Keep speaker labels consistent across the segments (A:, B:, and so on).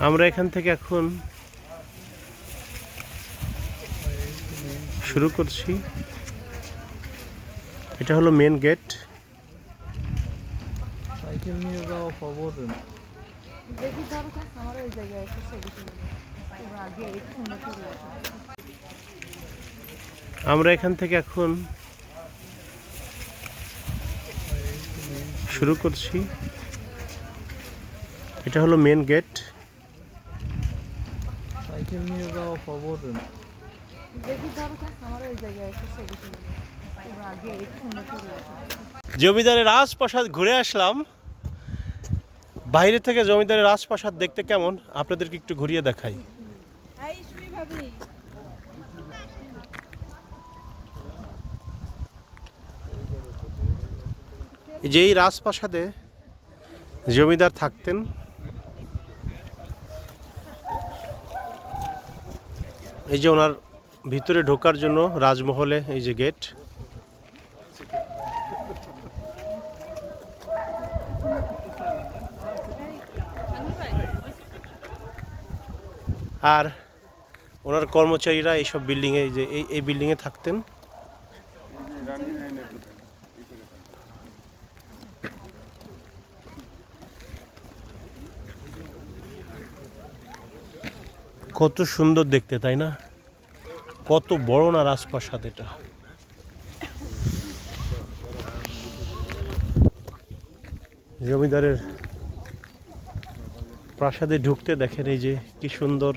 A: আমরা এখান থেকে এখন শুরু করছি। এটা হলো মেন গেট।
B: সাইকেল নিয়ে যাওয়া খবর
A: আমরা এখান থেকে এখন শুরু করছি। এটা হলো মেন গেট।
B: সাইকেল নিয়ে যাওয়া খবর
A: জমিদারের রাজপ্রাসাদ ঘুরে আসলাম। বাইরে থেকে জমিদারের রাজপ্রাসাদ দেখতে কেমন আপনাদেরকে একটু ঘুরিয়ে দেখাই। যেই রাজপ্রাসাদে জমিদার থাকতেন, এই যে ওনার ভিতরে ঢোকার জন্য রাজমহলে এই যে গেট। আর ওনার কর্মচারীরা এইসব বিল্ডিংয়ে, এই যে এই বিল্ডিংয়ে থাকতেন। কত সুন্দর দেখতে, তাই না? কত বড় না রাজপ্রাসাদ এটা। জমিদারের প্রাসাদে ঢুকতে দেখেন এই যে কি সুন্দর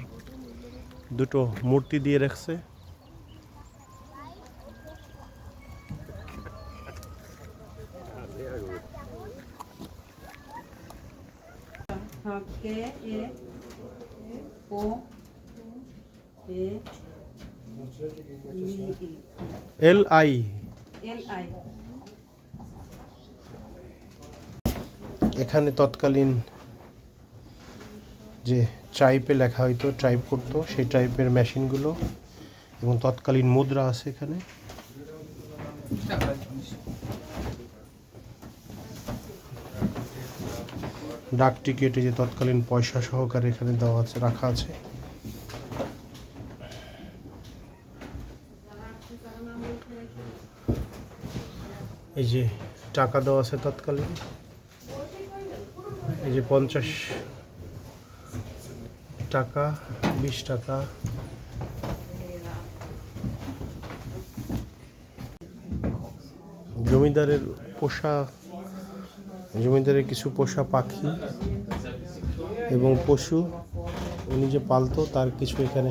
A: দুটো মূর্তি দিয়ে রাখছে। LI এখানে তৎকালীন যে টাইপে লেখা হইতো, টাইপ করতো, সেই টাইপের মেশিনগুলো এবং তৎকালীন মুদ্রা আছে এখানে। ডাক টিকিটে যে তৎকালীন পয়সা সহকারে এখানে দেওয়া আছে, রাখা আছে। এই যে টাকা দেওয়া আছে তৎকালীন, এই যে 50 টাকা, 20 টাকা। জমিদারের পোষা, জমিদারের কিছু পোষা পাখি এবং পশু উনি যে পালতো তার কিছু এখানে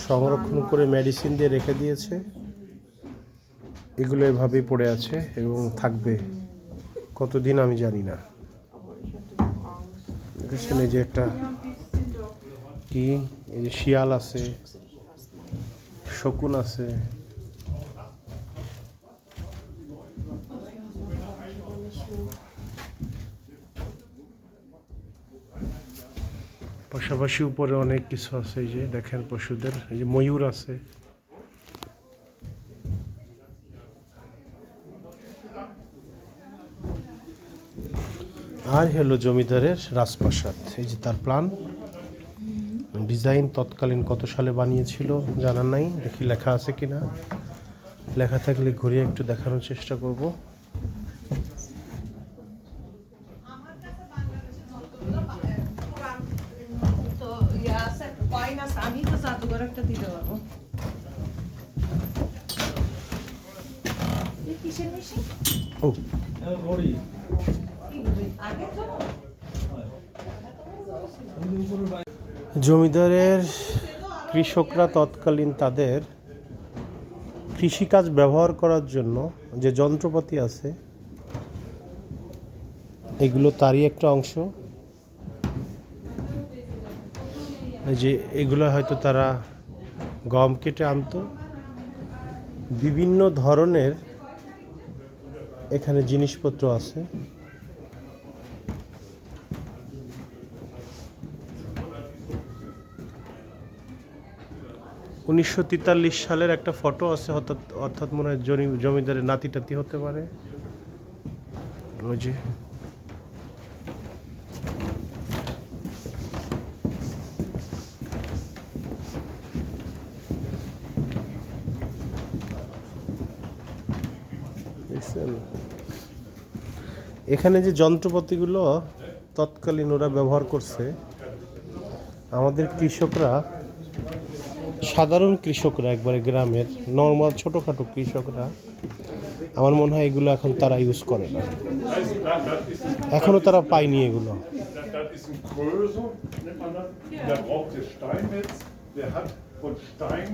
A: সংরক্ষণ করে মেডিসিন দিয়ে রেখে দিয়েছে। এগুলো এভাবেই পড়ে আছে এবং থাকবে কতদিন আমি জানি না। দেখেছেন এই যে একটা কি, এই যে শিয়াল আছে, শকুন আছে। পাশাপাশি উপরে অনেক কিছু আছে, এই যে দেখেন পশুদের, এই যে ময়ূর আছে। আর হলো জমিদারের রাজপ্রাসাদ, এই যে তার প্ল্যান ডিজাইন তৎকালীন কত সালে বানিয়েছিল জানা নাই, দেখি লেখা আছে কিনা। লেখা থাকলে ঘুরিয়ে একটু দেখানোর চেষ্টা করব। ও জমিদারের কৃষকরা তৎকালীন তাদের কৃষিকাজ ব্যবহার করার জন্য যে যন্ত্রপাতি আছে, এগুলো তারই একটা অংশ। এই যে এগুলো হয়তো তারা গম কেটে আনতো। বিভিন্ন ধরনের এখানে জিনিসপত্র আছে। 1943 সালের একটা ফটো আছে, অর্থাৎ মনে হয় জমিদারের নাতি টাতি হতে পারে। ওই যে দেখছেন? এখানে যে যন্ত্রপাতিগুলো তৎকালীন ওরা ব্যবহার করছে, আমাদের কৃষকরা, সাধারণ কৃষকরা, একবারে গ্রামের নর্মাল ছোটোখাটো কৃষকরা, আমার মনে হয় এগুলো এখন তারা ইউজ করে না, এখনো তারা পায়নি এগুলো।
C: Das ist ein Größer, nennt man das. Der braucht das Steinmetz, der hat von Stein